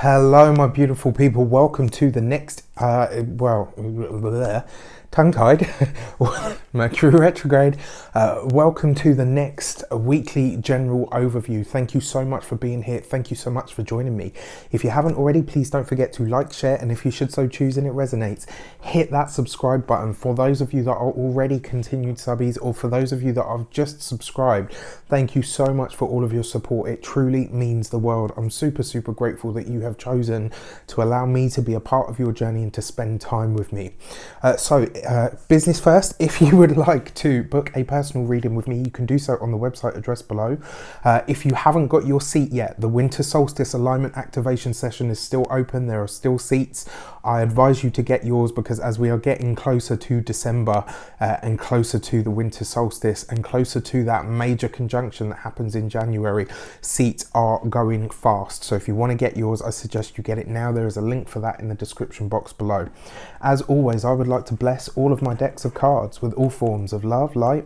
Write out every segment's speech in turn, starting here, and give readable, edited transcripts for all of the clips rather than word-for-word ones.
Hello, my beautiful people. Welcome to the next, tongue-tied, Mercury retrograde. Welcome to the next weekly general overview. Thank you so much for being here. Thank you so much for joining me. If you haven't already, please don't forget to like, share, and if you should so choose and it resonates, hit that subscribe button. For those of you that are already continued subbies, or for those of you that have just subscribed, thank you so much for all of your support. It truly means the world. I'm super grateful that you have chosen to allow me to be a part of your journey and to spend time with me. Business first, if you would like to book a personal reading with me, you can do so on the website address below. If you haven't got your seat yet, the winter solstice alignment activation session is still open. There are still seats. I advise you to get yours, because as we are getting closer to December and closer to the winter solstice and closer to that major conjunction that happens in January, seats are going fast. So if you want to get yours, I suggest you get it now. There is a link for that in the description box below. As always, I would like to bless all of my decks of cards with all forms of love, light,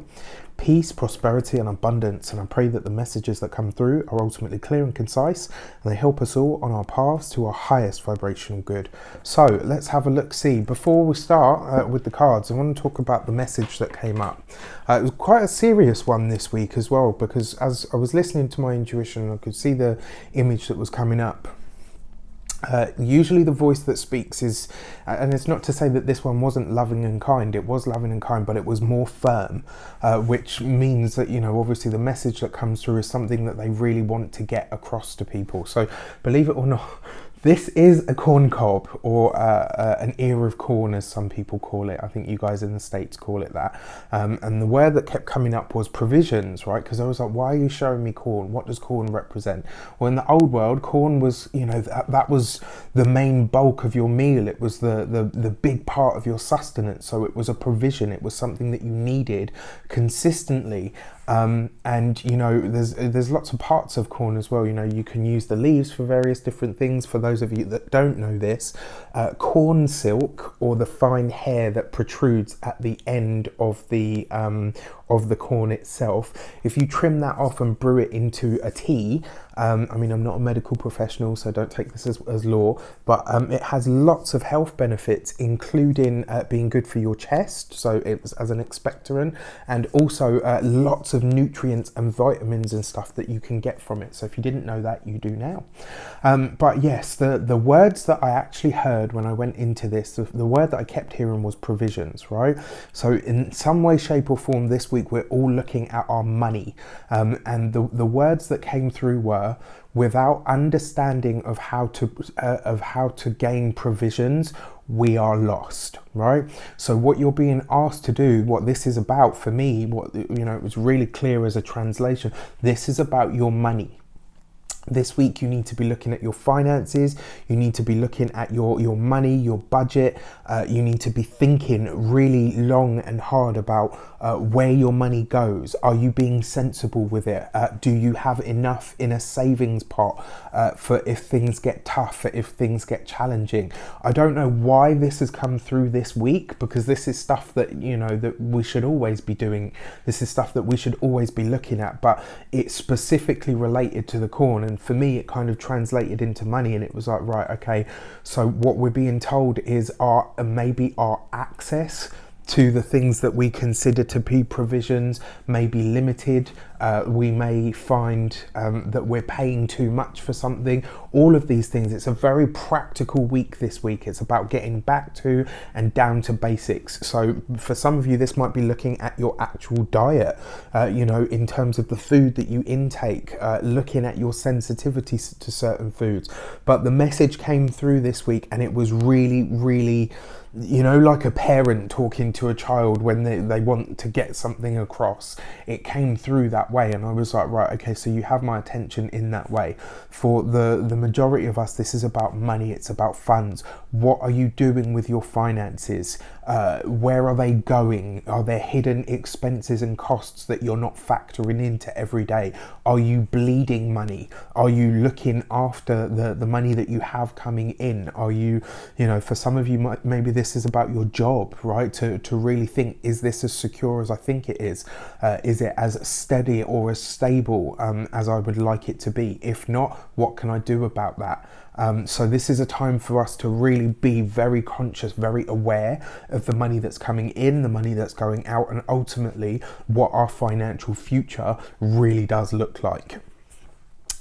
peace, prosperity, and abundance. And I pray that the messages that come through are ultimately clear and concise, and they help us all on our paths to our highest vibrational good. So let's have a look. See, before we start with the cards, I want to talk about the message that came up. It was quite a serious one this week as well, because as I was listening to my intuition, I could see the image that was coming up. Usually the voice that speaks is, and it's not to say that this one wasn't loving and kind, it was loving and kind, but it was more firm, which means that, you know, obviously the message that comes through is something that they really want to get across to people. So believe it or not, this is a corn cob, or an ear of corn, as some people call it. I think you guys in the States call it that. And the word that kept coming up was provisions, right? Because I was like, why are you showing me corn? What does corn represent? Well, in the old world, corn was, you know, that was the main bulk of your meal. It was the big part of your sustenance. So it was a provision. It was something that you needed consistently. And you know, there's lots of parts of corn as well. You know, you can use the leaves for various different things. For those of you that don't know this, corn silk, or the fine hair that protrudes at the end of the corn itself, if you trim that off and brew it into a tea, I mean, I'm not a medical professional, so don't take this as law, but it has lots of health benefits, including being good for your chest, so it's as an expectorant, and also lots of nutrients and vitamins and stuff that you can get from it. So if you didn't know that, you do now. But yes, the words that I actually heard when I went into this, the word that I kept hearing was provisions, right? So in some way, shape or form this week, we're all looking at our money, and the words that came through were, without understanding of how to gain provisions, we are lost, right? So what you're being asked to do, what this is about for me, what, you know, it was really clear as a translation, this is about your money. This week you need to be looking at your finances, you need to be looking at your money, your budget, you need to be thinking really long and hard about where your money goes. Are you being sensible with it? Do you have enough in a savings pot for if things get tough, for if things get challenging? I don't know why this has come through this week, because this is stuff that, you know, that we should always be doing. This is stuff that we should always be looking at, but it's specifically related to the corn. And for me, it kind of translated into money, and it was like, right, okay, so what we're being told is maybe our access to the things that we consider to be provisions may be limited. We may find that we're paying too much for something. All of these things, it's a very practical week this week. It's about getting back to and down to basics. So for some of you, this might be looking at your actual diet, you know, in terms of the food that you intake, looking at your sensitivities to certain foods. But the message came through this week, and it was really, you know, like a parent talking to a child when they want to get something across. It came through that way, and I was like, right, okay, so you have my attention in that way. For the majority of us, this is about money, it's about funds. What are you doing with your finances? Where are they going? Are there hidden expenses and costs that you're not factoring into every day? Are you bleeding money? Are you looking after the money that you have coming in? Are you, you know, for some of you, maybe this is about your job, right? To really think, is this as secure as I think it is? Is it as steady or as stable as I would like it to be? If not, what can I do about that? So this is a time for us to really be very conscious, very aware of the money that's coming in, the money that's going out, and ultimately what our financial future really does look like.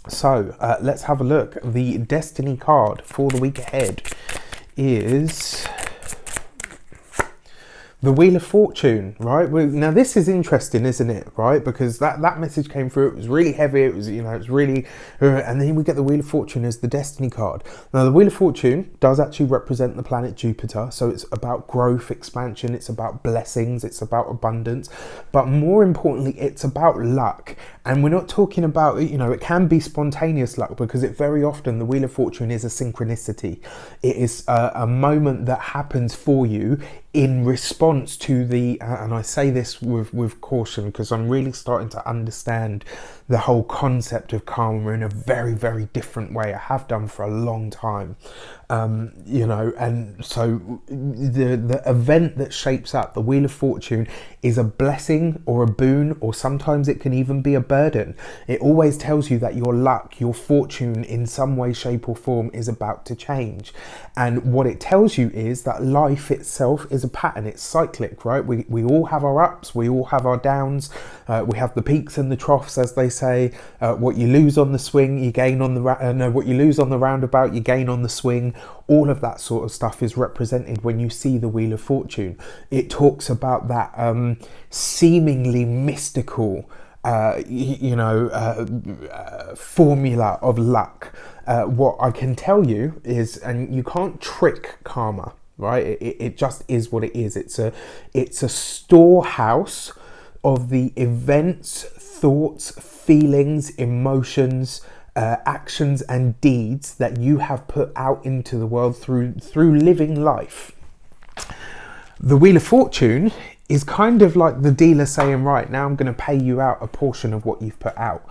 So let's have a look. The destiny card for the week ahead is the Wheel of Fortune, right? Now this is interesting, isn't it? Right, because that message came through. It was really heavy. It was, you know, it's really, and then we get the Wheel of Fortune as the Destiny card. Now the Wheel of Fortune does actually represent the planet Jupiter, so it's about growth, expansion. It's about blessings. It's about abundance, but more importantly, it's about luck. And we're not talking about, you know, it can be spontaneous luck, because it very often, the Wheel of Fortune is a synchronicity. It is a moment that happens for you in response to the, and I say this with caution, because I'm really starting to understand the whole concept of karma in a very, very different way. I have done for a long time, you know, and so the event that shapes up the Wheel of Fortune is a blessing or a boon, or sometimes it can even be a burden. It always tells you that your luck, your fortune in some way, shape or form is about to change. And what it tells you is that life itself is a pattern. It's cyclic, right? We all have our ups, we all have our downs, we have the peaks and the troughs, as they say. What you lose on the swing, you gain on the what you lose on the roundabout, you gain on the swing. All of that sort of stuff is represented when you see the Wheel of Fortune. It talks about that seemingly mystical formula of luck. What I can tell you is, and you can't trick karma, right? It just is what it is. It's a storehouse of the events, thoughts, feelings, emotions, actions and deeds that you have put out into the world through living life. The Wheel of Fortune is kind of like the dealer saying, right, now I'm going to pay you out a portion of what you've put out.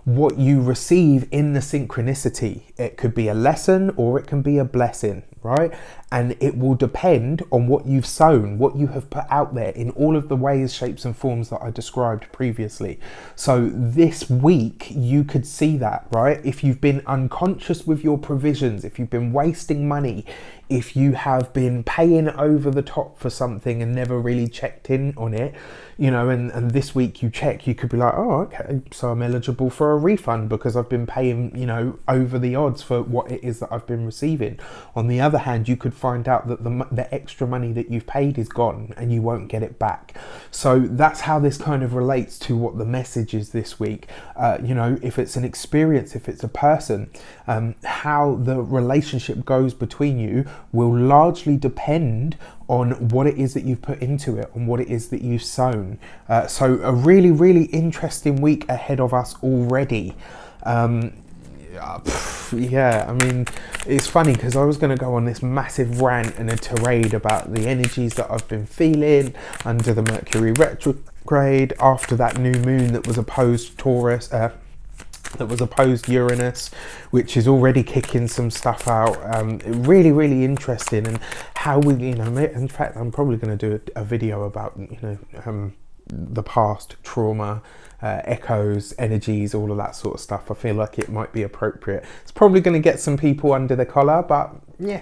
What you receive in the synchronicity, it could be a lesson or it can be a blessing, right? And it will depend on what you've sown, what you have put out there in all of the ways, shapes and forms that I described previously. So this week you could see that, right? If you've been unconscious with your provisions, if you've been wasting money, if you have been paying over the top for something and never really checked in on it, you know, and this week you check, you could be like, oh, okay, so I'm eligible for a refund because I've been paying, you know, over the odds for what it is that I've been receiving. On the other hand, you could find out that the extra money that you've paid is gone and you won't get it back. So that's how this kind of relates to what the message is this week. You know, if it's an experience, if it's a person, how the relationship goes between you will largely depend on what it is that you've put into it, on what it is that you've sown. So a really, really interesting week ahead of us already. Yeah, I mean, it's funny because I was going to go on this massive rant and a tirade about the energies that I've been feeling under the Mercury retrograde, after that new moon that was opposed Taurus, that was opposed Uranus, which is already kicking some stuff out. Really, really interesting, and how we, you know, in fact, I'm probably going to do a video about, you know, the past, trauma, echoes, energies, all of that sort of stuff. I feel like it might be appropriate. It's probably going to get some people under the collar, but yeah,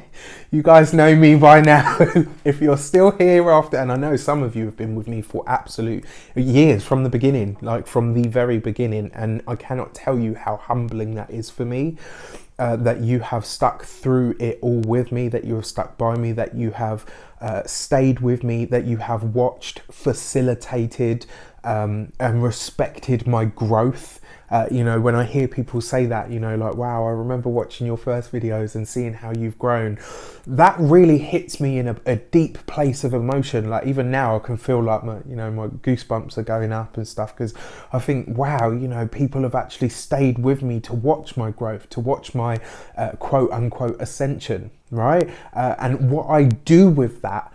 you guys know me by now. If you're still here after, and I know some of you have been with me for absolute years from the beginning, like from the very beginning, and I cannot tell you how humbling that is for me. That you have stuck through it all with me, that you have stuck by me, that you have stayed with me, that you have watched, facilitated, and respected my growth. You know, when I hear people say that, you know, like, wow, I remember watching your first videos and seeing how you've grown, that really hits me in a deep place of emotion. Like even now I can feel like my, you know, my goosebumps are going up and stuff, because I think, wow, you know, people have actually stayed with me to watch my growth, to watch my quote unquote ascension, right? And what I do with that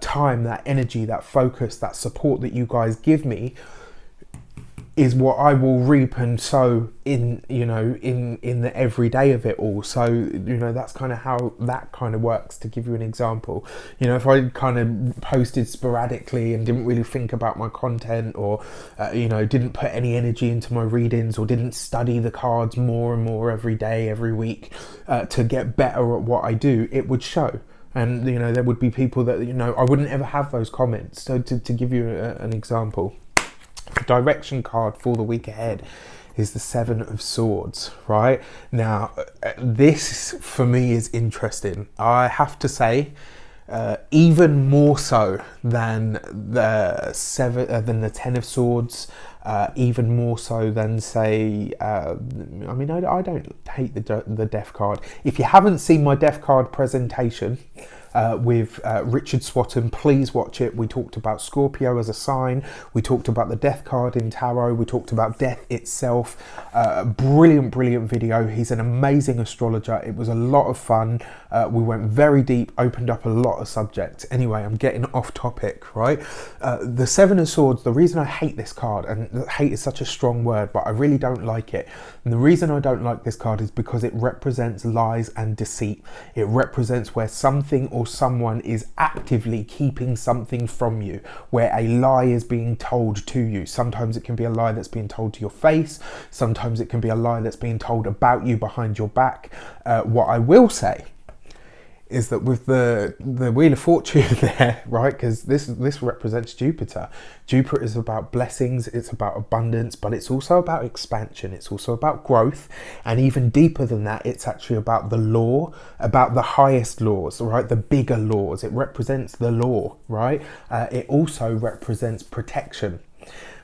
time, that energy, that focus, that support that you guys give me, is what I will reap and sow in, you know, in the everyday of it all. So, you know, that's kind of how that kind of works. To give you an example, you know, if I kind of posted sporadically and didn't really think about my content, or you know, didn't put any energy into my readings, or didn't study the cards more and more every day, every week, to get better at what I do, it would show. And, you know, there would be people that, you know, I wouldn't ever have those comments. So to give you an example, the direction card for the week ahead is the Seven of Swords, right? Now, this for me is interesting. I have to say, even more so than the Ten of Swords, even more so than, say, I mean, I don't hate the Death card. If you haven't seen my Death card presentation with Richard Swatton, please watch it. We talked about Scorpio as a sign, we talked about the Death card in tarot, we talked about death itself. Brilliant video. He's an amazing astrologer. It was a lot of fun. We went very deep, opened up a lot of subjects. Anyway, I'm getting off topic, right? The Seven of Swords, the reason I hate this card, and hate is such a strong word, but I really don't like it, and the reason I don't like this card is because it represents lies and deceit. It represents where something or someone is actively keeping something from you, where a lie is being told to you. Sometimes it can be a lie that's being told to your face, sometimes it can be a lie that's being told about you behind your back. What I will say is that with the Wheel of Fortune there, right, because this represents Jupiter. Jupiter is about blessings, it's about abundance, but it's also about expansion, it's also about growth, and even deeper than that, it's actually about the law, about the highest laws, right, the bigger laws. It represents the law, right? It also represents protection.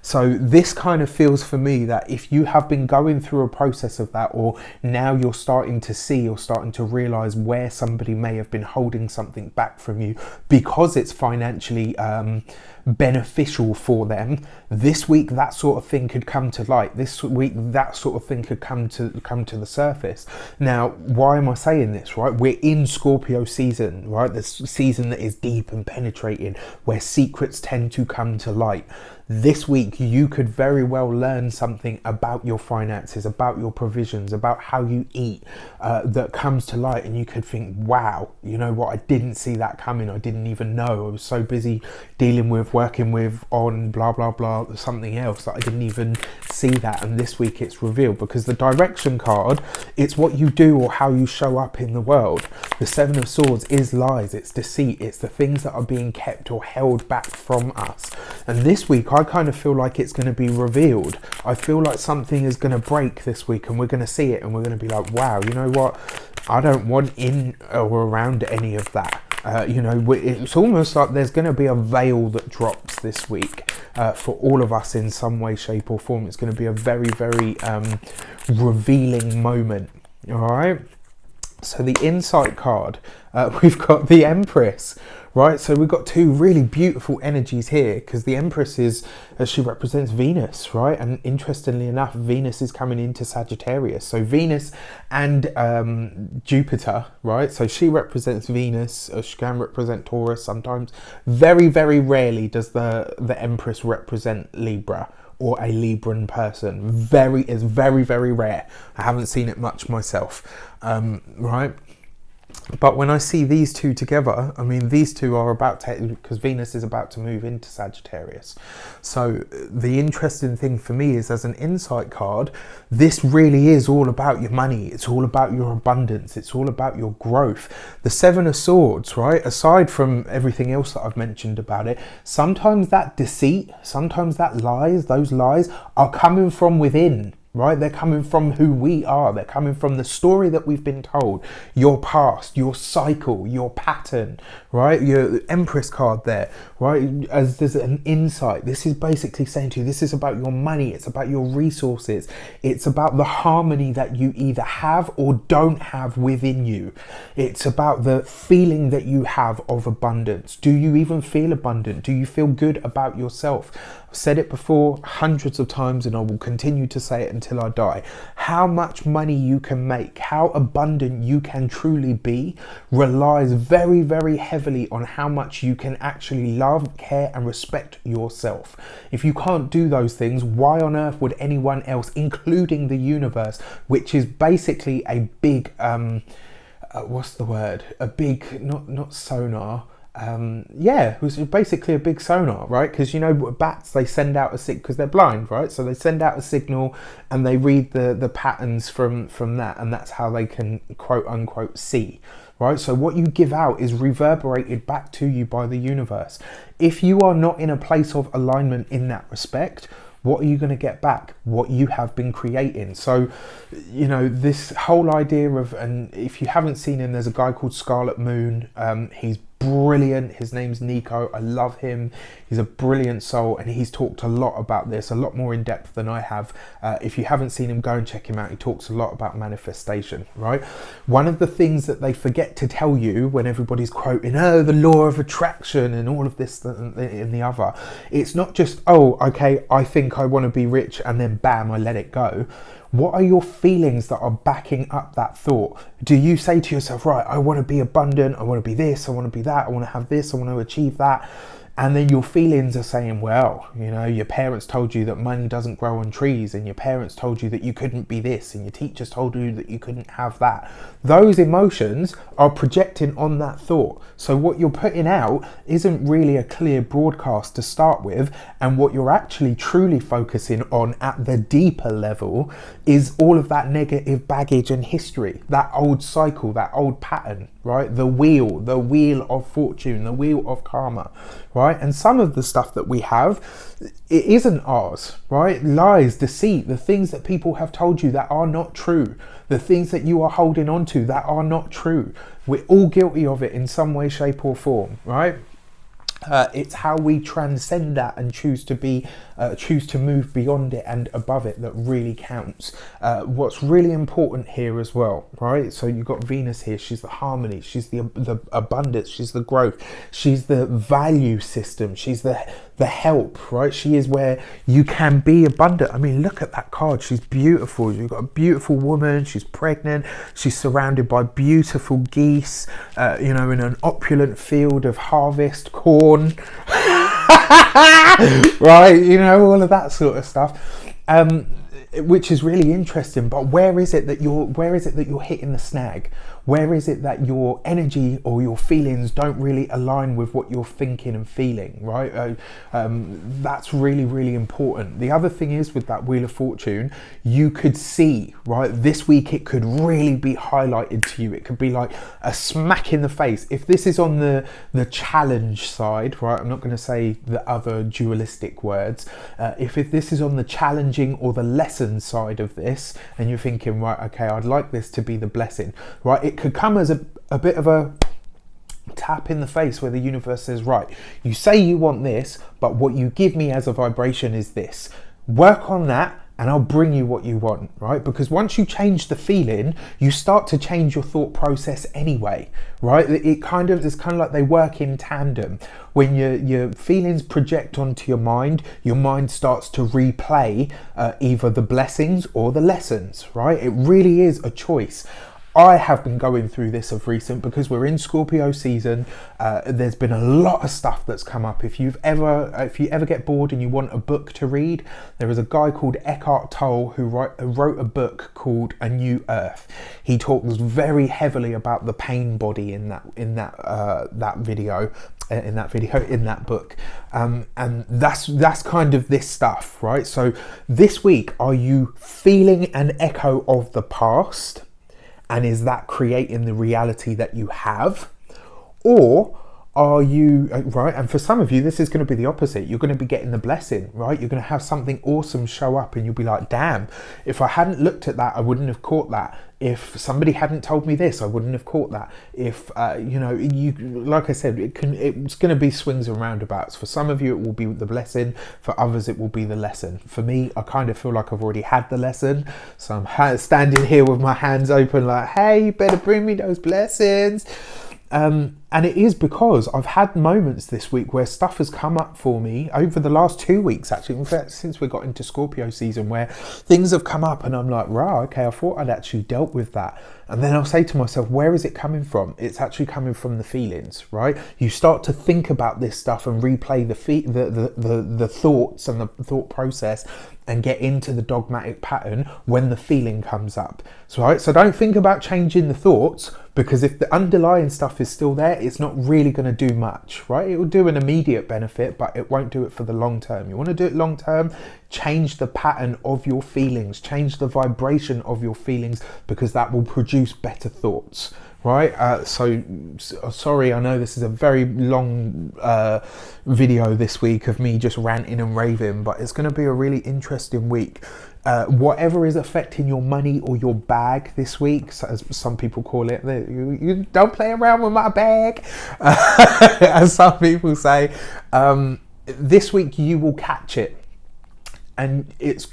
So this kind of feels for me that if you have been going through a process of that, or now you're starting to see or starting to realize where somebody may have been holding something back from you because it's financially beneficial for them, this week that sort of thing could come to light. This week that sort of thing could come to the surface. Now, why am I saying this, right? We're in Scorpio season, right? This season that is deep and penetrating, where secrets tend to come to light. This week you could very well learn something about your finances, about your provisions, about how you eat, that comes to light, and you could think, wow, you know what, I didn't see that coming. I didn't even know. I was so busy working with on blah blah blah something else that I didn't even see that. And this week it's revealed, because the direction card, it's what you do or how you show up in the world. The Seven of Swords is lies, it's deceit, it's the things that are being kept or held back from us. And this week I kind of feel like it's going to be revealed. I feel like something is going to break this week, and we're going to see it, and we're going to be like, wow, you know what, I don't want in or around any of that. You know, it's almost like there's going to be a veil that drops this week for all of us in some way, shape or form. It's going to be a very revealing moment. All right. So the insight card, we've got the Empress, right? So we've got two really beautiful energies here, because the Empress she represents Venus, right? And interestingly enough, Venus is coming into Sagittarius. So Venus and Jupiter, right? So she represents Venus, she can represent Taurus sometimes. Very rarely does the Empress represent Libra or a Libran person. It's very rare. I haven't seen it much myself, right? But when I see these two together, I mean, these two are about to, because Venus is about to move into Sagittarius. So the interesting thing for me is, as an insight card, this really is all about your money. It's all about your abundance. It's all about your growth. The Seven of Swords, right? Aside from everything else that I've mentioned about it, sometimes that deceit, sometimes that those lies are coming from within. Right? They're coming from who we are. They're coming from the story that we've been told, your past, your cycle, your pattern, right? Your Empress card there, right? As there's an insight, this is basically saying to you, this is about your money. It's about your resources. It's about the harmony that you either have or don't have within you. It's about the feeling that you have of abundance. Do you even feel abundant? Do you feel good about yourself? I've said it before hundreds of times, and I will continue to say it until until I die. How much money you can make, how abundant you can truly be, relies very, very heavily on how much you can actually love, care, and respect yourself. If you can't do those things, why on earth would anyone else, including the universe, which is basically a big, what's the word? A big, not sonar. It was basically a big sonar, right? Because you know, bats, they send out a signal because they're blind, right? So they send out a signal and they read the patterns from that, and that's how they can quote unquote see, right? So what you give out is reverberated back to you by the universe. If you are not in a place of alignment in that respect, what are you going to get back? What you have been creating. So, you know, this whole idea of, and if you haven't seen him, there's a guy called Scarlet Moon. He's brilliant. His name's Nico. I love him. He's a brilliant soul, and he's talked a lot about this, a lot more in depth than I have. If you haven't seen him, go and check him out. He talks a lot about manifestation, right? One of the things that they forget to tell you when everybody's quoting, oh, the law of attraction and all of this and the other, it's not just, oh, okay, I think I want to be rich and then bam, I let it go. What are your feelings that are backing up that thought? Do you say to yourself, right, I want to be abundant, I want to be this, I want to be that, I want to have this, I want to achieve that? And then your feelings are saying, well, you know, your parents told you that money doesn't grow on trees, and your parents told you that you couldn't be this, and your teachers told you that you couldn't have that. Those emotions are projecting on that thought. So what you're putting out isn't really a clear broadcast to start with, and what you're actually truly focusing on at the deeper level is all of that negative baggage and history, that old cycle, that old pattern, right? The wheel of fortune, the wheel of karma, right? And some of the stuff that we have, it isn't ours, right? Lies, deceit, the things that people have told you that are not true, the things that you are holding on to that are not true. We're all guilty of it in some way, shape or form, right? It's how we transcend that and choose to move beyond it and above it that really counts. What's really important here as well, right? So you've got Venus here. She's the harmony. She's the abundance. She's the growth. She's the value system. She's the help, right? She is where you can be abundant. I mean, look at that card. She's beautiful. You've got a beautiful woman. She's pregnant. She's surrounded by beautiful geese, you know, in an opulent field of harvest corn. Right, you know, all of that sort of stuff, which is really interesting. But where is it that you're hitting the snag? Where is it that your energy or your feelings don't really align with what you're thinking and feeling, right? That's really, really important. The other thing is with that Wheel of Fortune, you could see, right, this week it could really be highlighted to you. It could be like a smack in the face. If this is on the challenge side, right, I'm not going to say the other dualistic words. If this is on the challenging or the lesson side of this, and you're thinking, right, okay, I'd like this to be the blessing, right? It could come as a bit of a tap in the face where the universe says, right, you say you want this, but what you give me as a vibration is this. Work on that and I'll bring you what you want, right? Because once you change the feeling, you start to change your thought process anyway, right? It's kind of like they work in tandem. When your feelings project onto your mind starts to replay either the blessings or the lessons, right? It really is a choice. I have been going through this of recent because we're in Scorpio season. There's been a lot of stuff that's come up. If you ever get bored and you want a book to read, there is a guy called Eckhart Tolle who wrote a book called A New Earth. He talks very heavily about the pain body in that book, and that's kind of this stuff, right? So this week, are you feeling an echo of the past? And is that creating the reality that you have? Or are you, right? And for some of you, this is going to be the opposite. You're going to be getting the blessing, right? You're going to have something awesome show up and you'll be like, damn, if I hadn't looked at that, I wouldn't have caught that. If somebody hadn't told me this, I wouldn't have caught that. If, like I said, it's going to be swings and roundabouts. For some of you, it will be the blessing. For others, it will be the lesson. For me, I kind of feel like I've already had the lesson. So I'm standing here with my hands open like, hey, you better bring me those blessings. And it is because I've had moments this week where stuff has come up for me over the last 2 weeks, actually, in fact, since we got into Scorpio season, where things have come up and I'm like, right, okay, I thought I'd actually dealt with that. And then I'll say to myself, where is it coming from? It's actually coming from the feelings, right? You start to think about this stuff and replay the thoughts and the thought process and get into the dogmatic pattern when the feeling comes up. So, right? So don't think about changing the thoughts, because if the underlying stuff is still there, it's not really going to do much, right? It will do an immediate benefit, but it won't do it for the long term. You want to do it long term, change the pattern of your feelings, change the vibration of your feelings, because that will produce better thoughts, right? Sorry, I know this is a very long video this week of me just ranting and raving, but it's going to be a really interesting week. Whatever is affecting your money or your bag this week, as some people call it, you don't play around with my bag, as some people say, this week you will catch it. And it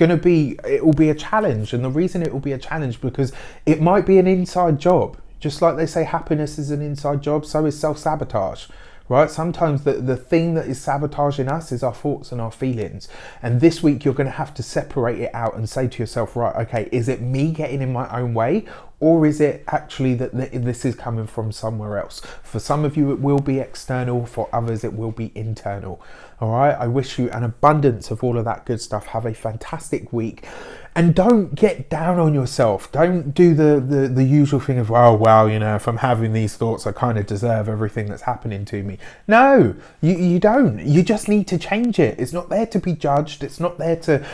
will be a challenge. And the reason it will be a challenge, because it might be an inside job. Just like they say happiness is an inside job, so is self-sabotage, right? Sometimes the thing that is sabotaging us is our thoughts and our feelings. And this week you're going to have to separate it out and say to yourself, right, okay, is it me getting in my own way? Or is it actually that this is coming from somewhere else? For some of you, it will be external. For others, it will be internal. All right. I wish you an abundance of all of that good stuff. Have a fantastic week. And don't get down on yourself. Don't do the usual thing of, oh, well, you know, if I'm having these thoughts, I kind of deserve everything that's happening to me. No, you don't. You just need to change it. It's not there to be judged. It's not there to,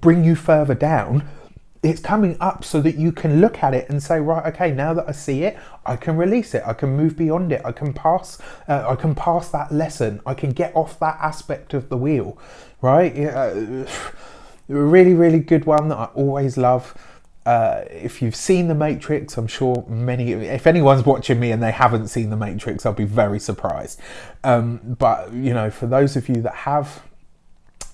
bring you further down. It's coming up so that you can look at it and say, right, okay, now that I see it, I can release it. I can move beyond it. I can pass that lesson. I can get off that aspect of the wheel, right? Really, really good one that I always love. If you've seen The Matrix, I'm sure if anyone's watching me and they haven't seen The Matrix, I'll be very surprised. But, you know, for those of you that have,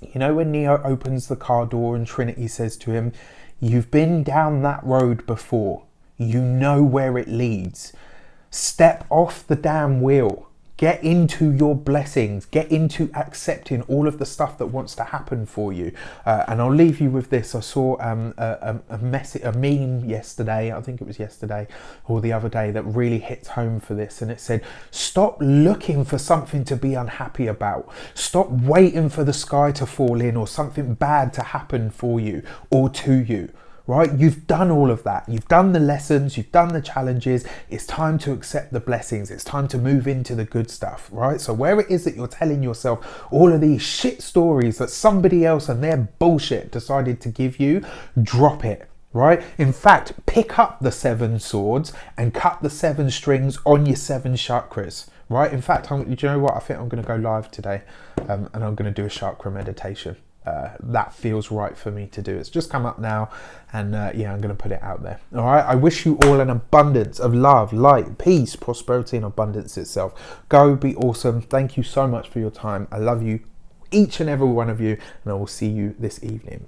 you know, when Neo opens the car door and Trinity says to him, you've been down that road before. You know where it leads. Step off the damn wheel. Get into your blessings. Get into accepting all of the stuff that wants to happen for you. And I'll leave you with this. I saw a meme yesterday. I think it was yesterday or the other day that really hits home for this. And it said, stop looking for something to be unhappy about. Stop waiting for the sky to fall in or something bad to happen for you or to you. Right? You've done all of that. You've done the lessons. You've done the challenges. It's time to accept the blessings. It's time to move into the good stuff, right? So where it is that you're telling yourself all of these shit stories that somebody else and their bullshit decided to give you, drop it, right? In fact, pick up the 7 swords and cut the 7 strings on your 7 chakras, right? In fact, do you know what? I think I'm going to go live today and I'm going to do a chakra meditation. That feels right for me to do. It's just come up now, and yeah, I'm going to put it out there. All right. I wish you all an abundance of love, light, peace, prosperity, and abundance itself. Go be awesome. Thank you so much for your time. I love you, each and every one of you, and I will see you this evening.